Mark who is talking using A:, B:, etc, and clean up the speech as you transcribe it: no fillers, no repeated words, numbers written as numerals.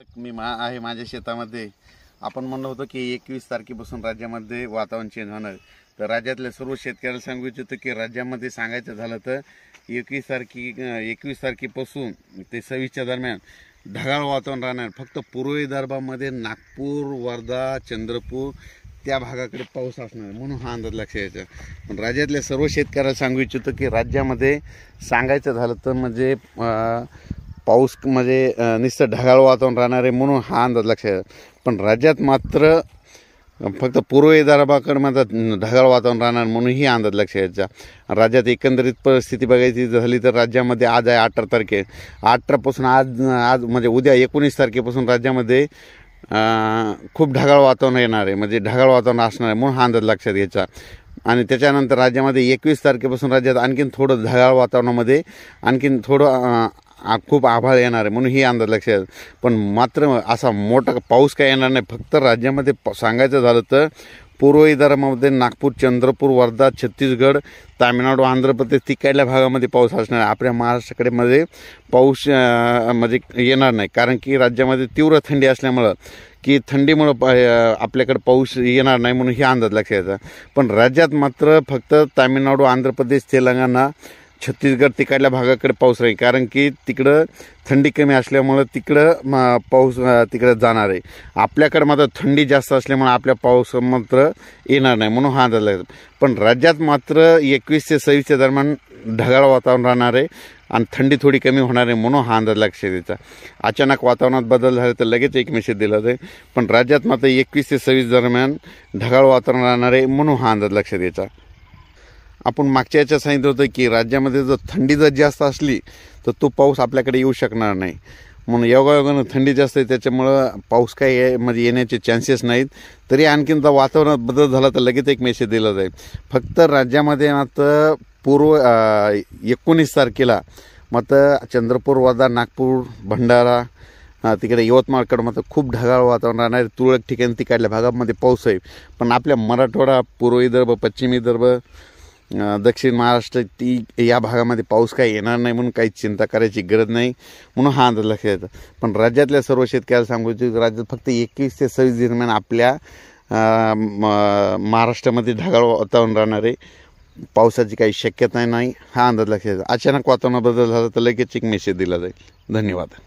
A: आहे माझ्या शेतामध्ये आपण म्हणलं होतं की 21 तारखेपासून राज्यामध्ये वातावरण चेंज होणार. तर राज्यातल्या सर्व शेतकऱ्याला सांगू इच्छितो की राज्यामध्ये सांगायचं झालं तर 21 तारखेपासून ते 26च्या दरम्यान ढगाळ वातावरण राहणार. फक्त पूर्व विदर्भामध्ये नागपूर, वर्धा, चंद्रपूर त्या भागाकडे पाऊस असणार म्हणून हा अंदाज लक्षात यायचा. पण राज्यातल्या सर्व शेतकऱ्याला सांगू इच्छितो की राज्यामध्ये सांगायचं झालं तर म्हणजे पाऊस म्हणजे नुसतं ढगाळ वातावरण राहणार आहे म्हणून हा अंदाज लक्षात येतो. पण राज्यात मात्र फक्त पूर्व विदर्भाकडे मात्र ढगाळ वातावरण राहणार म्हणून ही अंदाज लक्षात यायचा. राज्यात एकंदरीत परिस्थिती बघायची झाली तर राज्यामध्ये आज आहे 18 तारखे. 18पासून आज म्हणजे उद्या 19 तारखेपासून राज्यामध्ये खूप ढगाळ वातावरण येणार आहे, म्हणजे ढगाळ वातावरण असणार आहे म्हणून हा अंदाज लक्षात घ्यायचा. आणि त्याच्यानंतर राज्यामध्ये 21 तारखेपासून राज्यात आणखीन थोडं ढगाळ वातावरणामध्ये आणखीन थोडं खूप आभाळ येणार आहे म्हणून ही अंदाज लक्षात. पण मात्र असा मोठा पाऊस काय येणार नाही. फक्त राज्यामध्ये सांगायचं झालं तर पूर्व विदर्भामध्ये नागपूर, चंद्रपूर, वर्धा, छत्तीसगड, तामिळनाडू, आंध्र प्रदेश तिकडल्या भागामध्ये पाऊस असणार आहे. आपल्या महाराष्ट्राकडे मध्ये पाऊस म्हणजे येणार नाही, कारण की राज्यामध्ये तीव्र थंडी असल्यामुळं की थंडीमुळं आपल्याकडे पाऊस येणार नाही म्हणून ही अंदाज लक्षात येतात. पण राज्यात मात्र फक्त तामिळनाडू, आंध्र प्रदेश, तेलंगणा, छत्तीसगड तिकडल्या भागाकडे पाऊस राहील, कारण की तिकडं थंडी कमी असल्यामुळं तिकडं पाऊस तिकडं जाणार आहे. आपल्याकडे मात्र थंडी जास्त असल्यामुळे आपल्या पाऊस मात्र येणार नाही म्हणून हा अंदाज लागतो. पण राज्यात मात्र 21 ते 26च्या दरम्यान ढगाळ वातावरण राहणार आहे आणि थंडी थोडी कमी होणार आहे म्हणून हा अंदाज लक्षात द्यायचा. अचानक वातावरणात बदल झाले तर लगेच एक मेसेज दिला जाईल. पण राज्यात मात्र 21 ते 26 दरम्यान ढगाळ वातावरण राहणार आहे म्हणून हा अंदाज लक्षात द्यायचा. आपण मागच्या याच्यात सांगितलं होतं की राज्यामध्ये जर थंडी जर जास्त असली तर तो पाऊस आपल्याकडे येऊ शकणार नाही. म्हणून योगायोगानं थंडी जास्त आहे त्याच्यामुळं पाऊस काही म्हणजे येण्याचे चान्सेस नाहीत. तरी आणखीन जर वातावरणात बदल झाला तर लगेच एक मेसेज दिला जाईल. फक्त राज्यामध्ये मात्र पूर्व 19 तारखेला मात्र चंद्रपूर, वर्धा, नागपूर, भंडारा तिकडे यवतमाळकडं मात्र खूप ढगाळ वातावरण राहणार. तुरळक ठिकाणी तिकडल्या भागामध्ये पाऊस आहे. पण आपल्या मराठवाडा, पूर्व विदर्भ, पश्चिम विदर्भ, दक्षिण महाराष्ट्र या भागामध्ये पाऊस काही येणार नाही म्हणून काही चिंता करायची गरज नाही म्हणून हा अंदाज लक्षात येतो. पण राज्यातल्या सर्व शेतकऱ्याला सांगू इच्छितो राज्यात फक्त 21 ते 26 दरम्यान आपल्या महाराष्ट्रामध्ये ढगाळ वातावरण राहणार आहे. पावसाची काही शक्यता नाही हा अंदाज लक्षात येतो. अचानक वातावरण बदल झाला तर लगेच एक मेसेज दिला जाईल. धन्यवाद.